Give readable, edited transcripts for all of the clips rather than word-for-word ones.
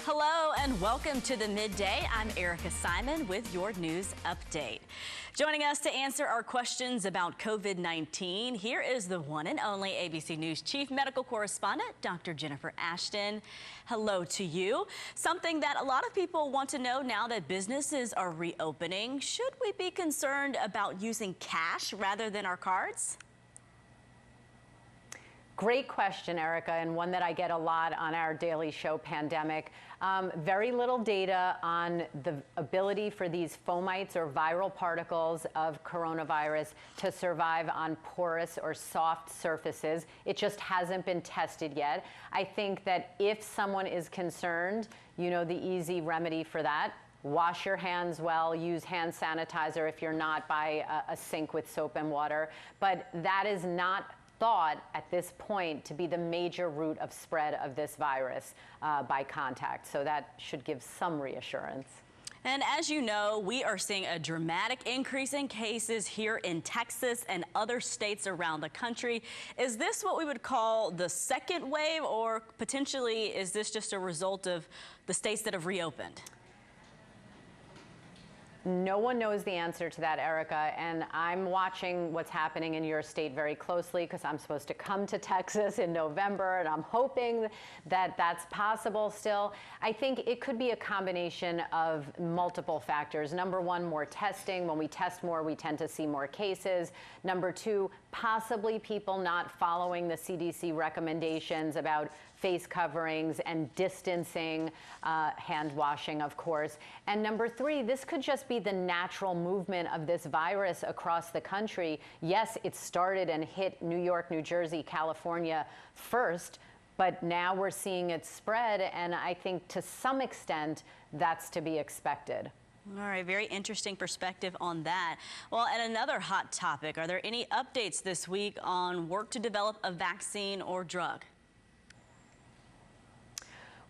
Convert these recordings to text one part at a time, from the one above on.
Hello and welcome to the Midday. I'm Erica Simon with your news update. Joining us to answer our questions about COVID-19, here is the one and only ABC News Chief Medical Correspondent, Dr. Jennifer Ashton. Hello to you. Something that a lot of people want to know now that businesses are reopening. Should we be concerned about using cash rather than our cards? Great question, Erica, and one that I get a lot on our daily show, Pandemic. Very little data on the ability for these fomites or viral particles of coronavirus to survive on porous or soft surfaces. It just hasn't been tested yet. I think that if someone is concerned, you know the easy remedy for that. Wash your hands well, use hand sanitizer if you're not by a sink with soap and water. But that is not thought at this point to be the major route of spread of this virus by contact. So that should give some reassurance. And as you know, we are seeing a dramatic increase in cases here in Texas and other states around the country. Is this what we would call the second wave, or potentially is this just a result of the states that have reopened? No one knows the answer to that, Erica, and I'm watching what's happening in your state very closely because I'm supposed to come to Texas in November, and I'm hoping that that's possible still. I think it could be a combination of multiple factors. Number one, more testing. When we test more, we tend to see more cases. Number two, possibly people not following the CDC recommendations about face coverings and distancing, hand washing, of course. And number three, this could just be the natural movement of this virus across the country. Yes, it started and hit New York, New Jersey, California first, but now we're seeing it spread, and I think to some extent that's to be expected. All right, very interesting perspective on that. Well, and another hot topic, are there any updates this week on work to develop a vaccine or drug?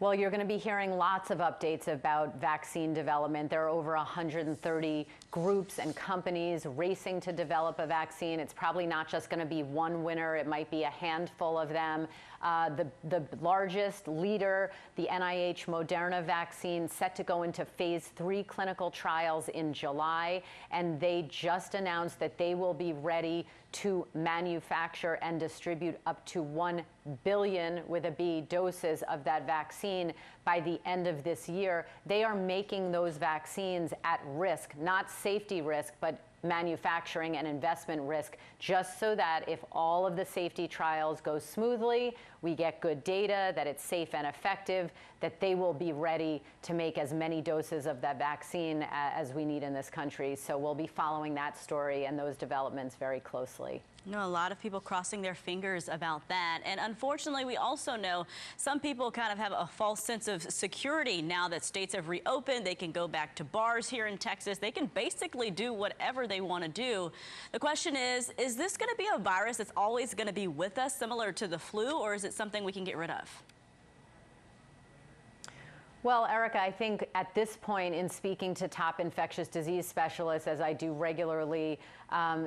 Well, you're going to be hearing lots of updates about vaccine development. There are over 130 groups and companies racing to develop a vaccine. It's probably not just going to be one winner. It might be a handful of them. The largest leader, the NIH Moderna vaccine, set to go into phase 3 clinical trials in July, and they just announced that they will be ready to manufacture and distribute up to 1 billion, with a B, doses of that vaccine by the end of this year. They are making those vaccines at risk, not safety risk, but manufacturing and investment risk, just so that if all of the safety trials go smoothly, we get good data, that it's safe and effective, that they will be ready to make as many doses of that vaccine as we need in this country. So we'll be following that story and those developments very closely. You know, a lot of people crossing their fingers about that. And unfortunately, we also know some people kind of have a false sense of security now that states have reopened. They can go back to bars here in Texas. They can basically do whatever they want to do. The question is this going to be a virus that's always going to be with us, similar to the flu, or is it something we can get rid of? Well, Erica, I think at this point, in speaking to top infectious disease specialists, as I do regularly,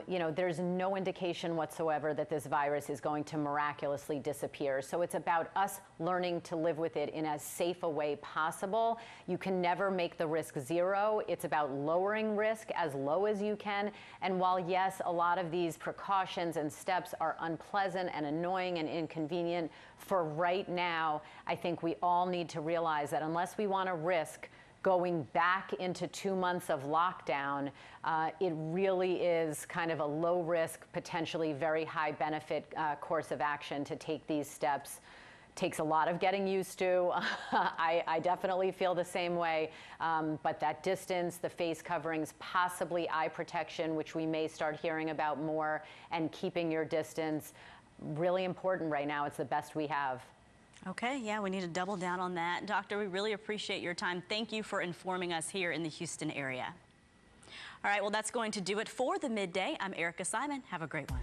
you know, there's no indication whatsoever that this virus is going to miraculously disappear. So it's about us learning to live with it in as safe a way possible. You can never make the risk zero. It's about lowering risk as low as you can. And while, yes, a lot of these precautions and steps are unpleasant and annoying and inconvenient, for right now, I think we all need to realize that unless we want to risk going back into 2 months of lockdown, it really is kind of a low risk, potentially very high benefit course of action to take these steps. Takes a lot of getting used to. I definitely feel the same way, but that distance, the face coverings, possibly eye protection, which we may start hearing about more, and keeping your distance, really important right now. It's the best we have. Okay, yeah, we need to double down on that. Doctor, we really appreciate your time. Thank you for informing us here in the Houston area. All right, well, that's going to do it for the Midday. I'm Erica Simon. Have a great one.